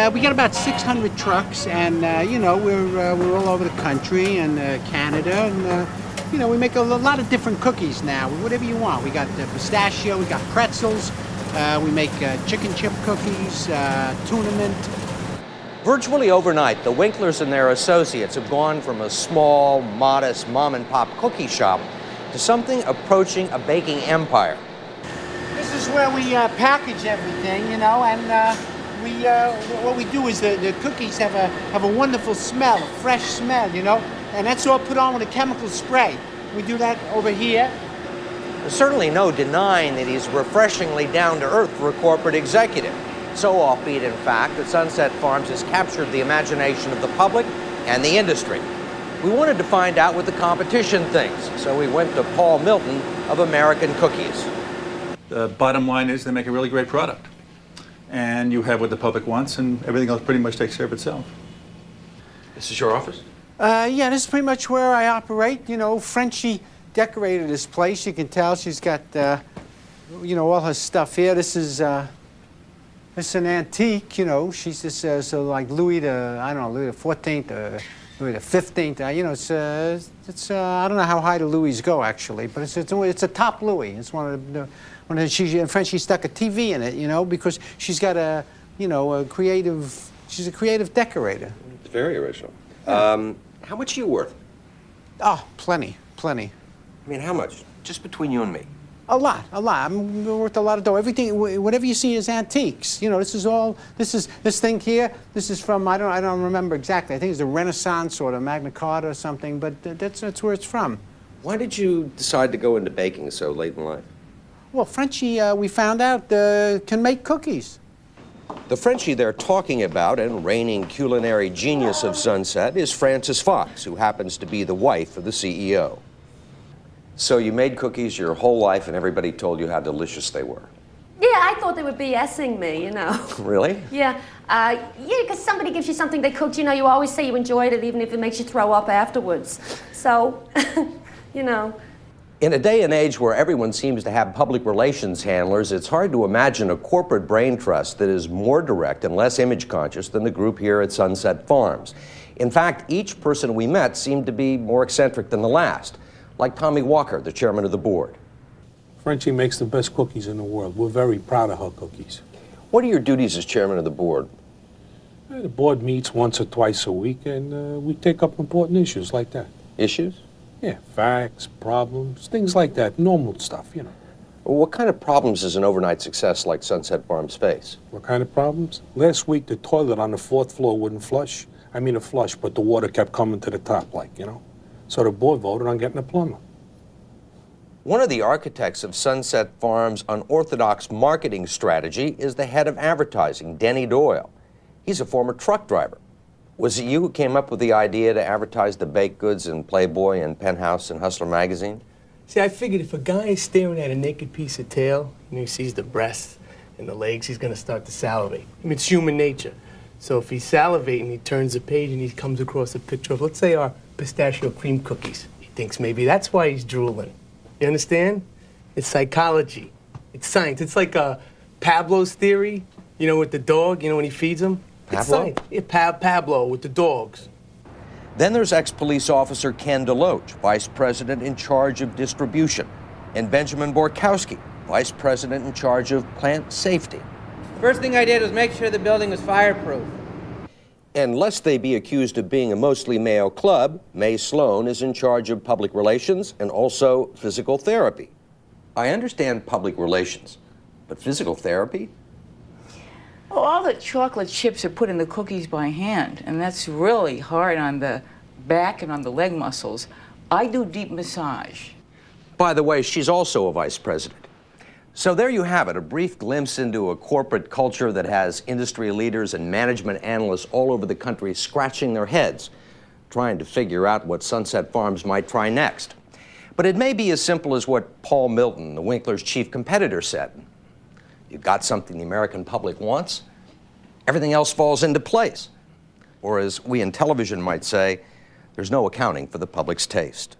We got about 600 trucks, and we're all over the country and Canada, and we make a lot of different cookies now. Whatever you want. We got pistachio, we got pretzels, we make chicken chip cookies, tuna mint. Virtually overnight, the Winklers and their associates have gone from a small, modest mom-and-pop cookie shop to something approaching a baking empire. This is where we package everything, and what we do is the cookies have a wonderful smell, a fresh smell, and that's all put on with a chemical spray. We do that over here. There's certainly no denying that he's refreshingly down-to-earth for a corporate executive. So offbeat, in fact, that Sunset Farms has captured the imagination of the public and the industry. We wanted to find out what the competition thinks, so we went to Paul Milton of American Cookies. The bottom line is they make a really great product. And you have what the public wants, and everything else pretty much takes care of itself. This is your office? Yeah, this is pretty much where I operate. Frenchie decorated this place. You can tell she's got, all her stuff here. This is an antique, She's just so like Louis the XIV, Louis the 15th. It's I don't know how high the Louis go actually, but it's a top Louis. It's one of the Frenchie stuck a TV in it, because she's got she's a creative decorator. It's very original. How much are you worth? Oh, plenty. I mean, how much? Just between you and me. A lot. I'm worth a lot of dough. Everything, whatever you see is antiques. This thing here, this is from, I don't remember exactly. I think it's the Renaissance or the Magna Carta or something, but that's where it's from. Why did you decide to go into baking so late in life? Well, Frenchie, we found out, can make cookies. The Frenchie they're talking about and reigning culinary genius of Sunset is Frances Fox, who happens to be the wife of the CEO. So you made cookies your whole life and everybody told you how delicious they were? Yeah, I thought they were BSing me, Really? Yeah, because somebody gives you something they cooked, you always say you enjoyed it even if it makes you throw up afterwards. So, In a day and age where everyone seems to have public relations handlers, it's hard to imagine a corporate brain trust that is more direct and less image conscious than the group here at Sunset Farms. In fact, each person we met seemed to be more eccentric than the last, like Tommy Walker, the chairman of the board. Frenchie makes the best cookies in the world. We're very proud of her cookies. What are your duties as chairman of the board? The board meets once or twice a week, and we take up important issues like that. Issues? Yeah, facts, problems, things like that, normal stuff, Well, what kind of problems does an overnight success like Sunset Farms face? What kind of problems? Last week, the toilet on the 4th floor wouldn't flush. I mean, it flushed, but the water kept coming to the top, So the board voted on getting a plumber. One of the architects of Sunset Farms' unorthodox marketing strategy is the head of advertising, Denny Doyle. He's a former truck driver. Was it you who came up with the idea to advertise the baked goods in Playboy and Penthouse and Hustler magazine? See, I figured if a guy is staring at a naked piece of tail and he sees the breasts and the legs, he's going to start to salivate. I mean, it's human nature. So if he's salivating, he turns the page and he comes across a picture of, let's say, our pistachio cream cookies. He thinks maybe that's why he's drooling. You understand? It's psychology. It's science. It's like Pablo's theory, with the dog, when he feeds him. Pablo? Yeah, Pablo with the dogs. Then there's ex-police officer Ken DeLoach, vice president in charge of distribution, and Benjamin Borkowski, vice president in charge of plant safety. First thing I did was make sure the building was fireproof. And lest they be accused of being a mostly male club, May Sloan is in charge of public relations and also physical therapy. I understand public relations, but physical therapy? Well, all the chocolate chips are put in the cookies by hand, and that's really hard on the back and on the leg muscles. I do deep massage. By the way, she's also a vice president. So there you have it, a brief glimpse into a corporate culture that has industry leaders and management analysts all over the country scratching their heads, trying to figure out what Sunset Farms might try next. But it may be as simple as what Paul Milton, the Winklers' chief competitor, said. You've got something the American public wants, everything else falls into place. Or as we in television might say, there's no accounting for the public's taste.